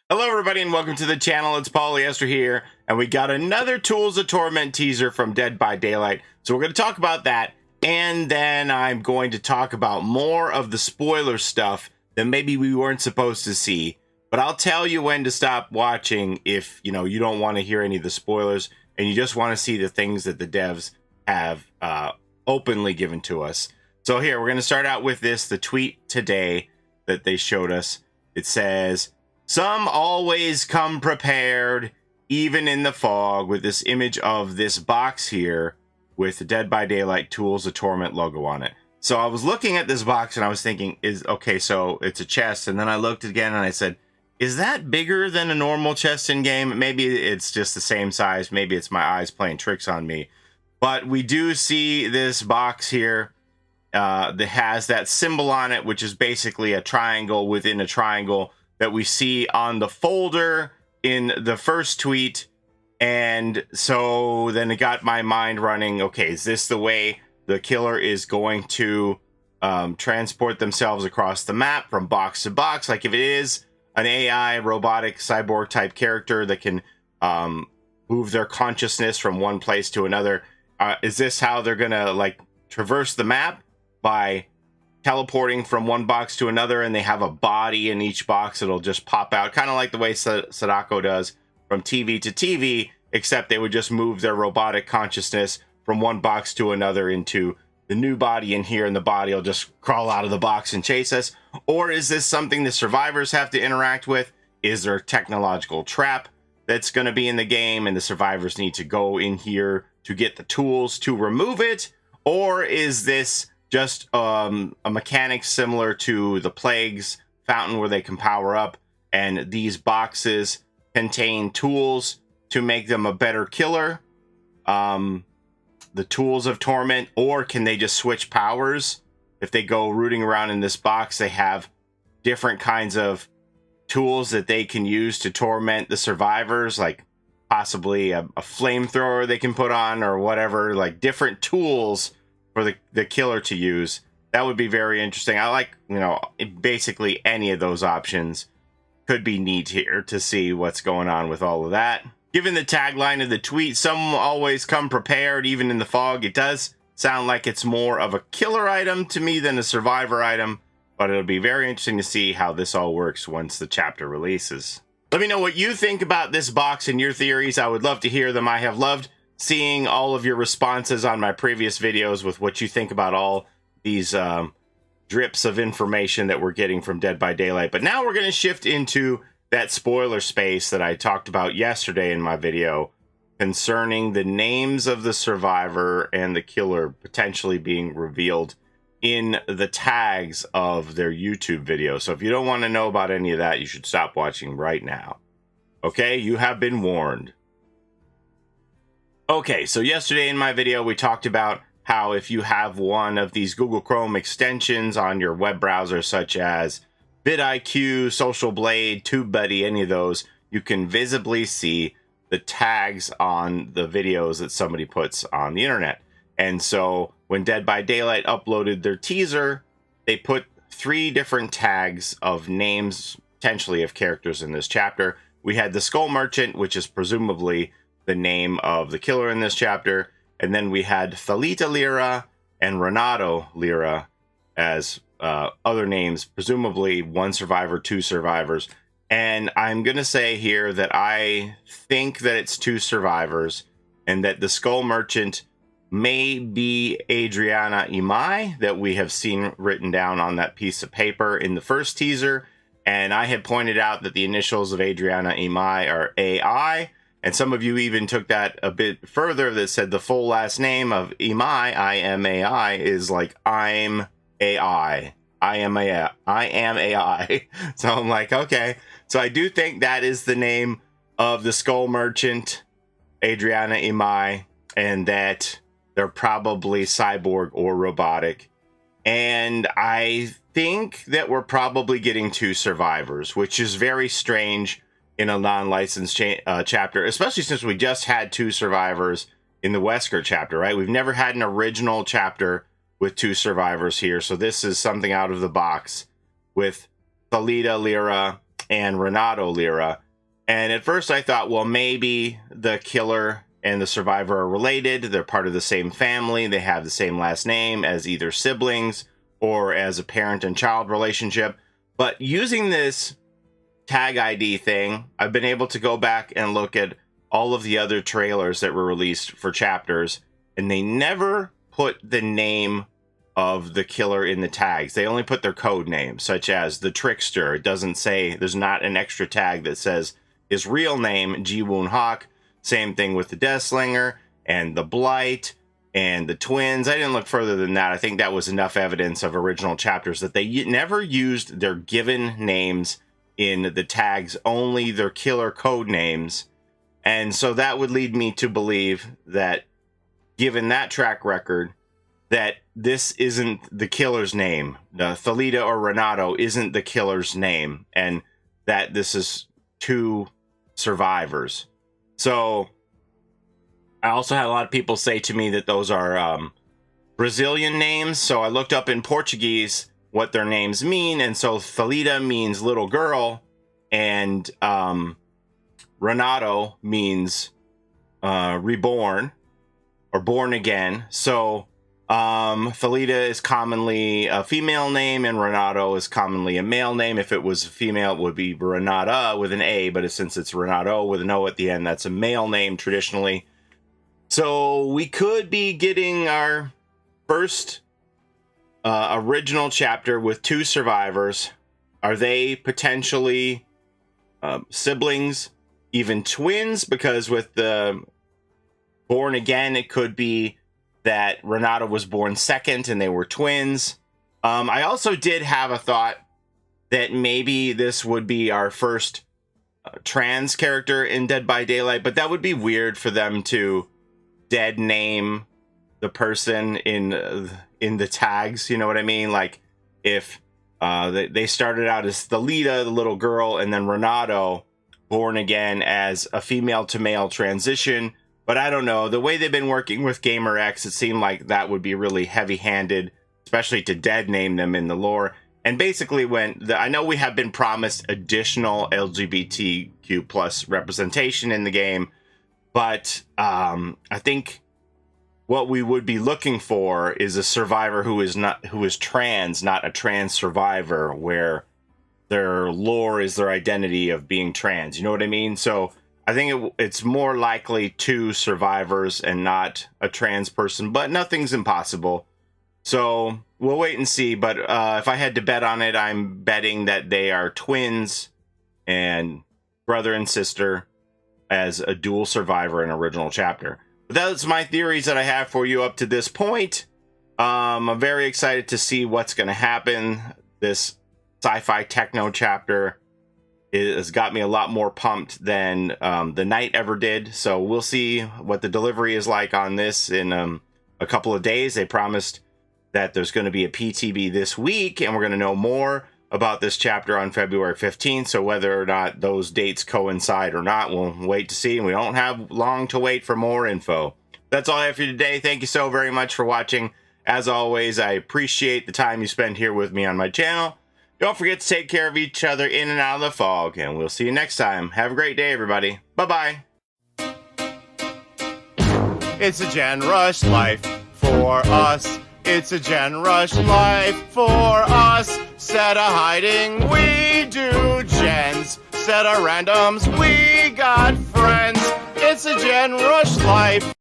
Hello everybody and welcome to the channel. It's Paulie, Esther here, and we got another Tools of Torment teaser from Dead by Daylight. So we're going to talk about that, and then I'm going to talk about more of the spoiler stuff that maybe we weren't supposed to see. But I'll tell you when to stop watching if you don't want to hear any of the spoilers and you just want to see the things that the devs have openly given to us. So here, we're going to start out with the tweet today that they showed us. It says, "Some always come prepared, even in the fog," with this image of this box here with the Dead by Daylight Tools of Torment logo on it. So I was looking at this box and I was thinking, okay, so it's a chest. And then I looked again and I said, is that bigger than a normal chest in game? Maybe it's just the same size. Maybe it's my eyes playing tricks on me. But we do see this box here that has that symbol on it, which is basically a triangle within a triangle that we see on the folder in the first tweet. And so then it got my mind running. Okay, is this the way the killer is going to transport themselves across the map from box to box? Like if it is an AI robotic cyborg type character that can move their consciousness from one place to another, is this how they're gonna like traverse the map, by teleporting from one box to another, and they have a body in each box that'll just pop out, kind of like the way Sadako does from TV to TV, except they would just move their robotic consciousness from one box to another into the new body in here, and the body will just crawl out of the box and chase us? Or is this something the survivors have to interact with? Is there a technological trap that's going to be in the game and the survivors need to go in here to get the tools to remove it? Or is this just a mechanic similar to the Plague's fountain where they can power up, and these boxes contain tools to make them a better killer? The Tools of Torment, or can they just switch powers? If they go rooting around in this box, they have different kinds of tools that they can use to torment the survivors, like possibly a flamethrower they can put on or whatever, like different tools for the killer to use. That would be very interesting. I like, basically any of those options could be neat here to see what's going on with all of that. Given the tagline of the tweet, "Some always come prepared, even in the fog," it does sound like it's more of a killer item to me than a survivor item, but it'll be very interesting to see how this all works once the chapter releases. Let me know what you think about this box and your theories. I would love to hear them. I have loved seeing all of your responses on my previous videos with what you think about all these drips of information that we're getting from Dead by Daylight. But now we're going to shift into that spoiler space that I talked about yesterday in my video concerning the names of the survivor and the killer potentially being revealed in the tags of their YouTube video. So if you don't want to know about any of that, you should stop watching right now. Okay, you have been warned. Okay, so yesterday in my video, we talked about how if you have one of these Google Chrome extensions on your web browser, such as vidIQ, Social Blade, TubeBuddy, any of those, you can visibly see the tags on the videos that somebody puts on the internet. And so when Dead by Daylight uploaded their teaser, they put 3 different tags of names, potentially of characters in this chapter. We had the Skull Merchant, which is presumably the name of the killer in this chapter. And then we had Thalita Lyra and Renato Lyra as other names, presumably 1 survivor, 2 survivors. And I'm going to say here that I think that it's 2 survivors, and that the Skull Merchant may be Adriana Imai that we have seen written down on that piece of paper in the first teaser. And I had pointed out that the initials of Adriana Imai are AI. And some of you even took that a bit further, that said the full last name of Imai, I-M-A-I, is like I'm AI. I am AI. So I'm like, okay. So I do think that is the name of the Skull Merchant, Adriana Imai, and that they're probably cyborg or robotic. And I think that we're probably getting 2 survivors, which is very strange in a non-licensed chapter, especially since we just had 2 survivors in the Wesker chapter, right? We've never had an original chapter with 2 survivors here, so this is something out of the box with Thalita Lyra and Renato Lira. And at first I thought, well, maybe the killer and the survivor are related. They're part of the same family. They have the same last name as either siblings or as a parent and child relationship. But using this tag ID thing, I've been able to go back and look at all of the other trailers that were released for chapters, and they never put the name of the killer in the tags. They only put their code name, such as the Trickster. It doesn't say, there's not an extra tag that says his real name, Ji-Woon Hawk. Same thing with the Deathslinger and the Blight and the twins. I didn't look further than that. I think that was enough evidence of original chapters that they never used their given names in the tags, only their killer code names. And so that would lead me to believe that, given that track record, that this isn't the killer's name. Thalita or Renato isn't the killer's name, and that this is two survivors. So I also had a lot of people say to me that those are Brazilian names. So I looked up in Portuguese what their names mean. And so Thalita means little girl, and Renato means reborn or born again. So Thalita is commonly a female name and Renato is commonly a male name. If it was a female, it would be Renata with an A, but since it's Renato with an O at the end, that's a male name traditionally. So we could be getting our first original chapter with two survivors. Are they potentially siblings, even twins? Because with the born again, it could be that Renata was born second and they were twins. I also did have a thought that maybe this would be our first trans character in Dead by Daylight, but that would be weird for them to dead name the person in the tags. You know what I mean? Like if they started out as Thalita, the little girl, and then Renato, born again, as a female to male transition. But I don't know. The way they've been working with Gamer X, it seemed like that would be really heavy-handed, especially to dead name them in the lore. And basically, I know we have been promised additional LGBTQ plus representation in the game, but I think what we would be looking for is a survivor who is trans, not a trans survivor, where their lore is their identity of being trans. You know what I mean? So I think it's more likely two survivors and not a trans person, but nothing's impossible. So we'll wait and see. But if I had to bet on it, I'm betting that they are twins and brother and sister as a dual survivor in original chapter. But that's my theories that I have for you up to this point. I'm very excited to see what's going to happen. This sci-fi techno chapter has got me a lot more pumped than the night ever did. So we'll see what the delivery is like on this in a couple of days. They promised that there's going to be a PTB this week, and we're going to know more about this chapter on February 15th. So whether or not those dates coincide or not, we'll wait to see. And we don't have long to wait for more info. That's all I have for you today. Thank you so very much for watching. As always, I appreciate the time you spend here with me on my channel. Don't forget to take care of each other in and out of the fog, and we'll see you next time. Have a great day, everybody. Bye-bye. It's a Gen Rush life for us. It's a Gen Rush life for us. Set a hiding, we do gens. Set a randoms, we got friends. It's a Gen Rush life.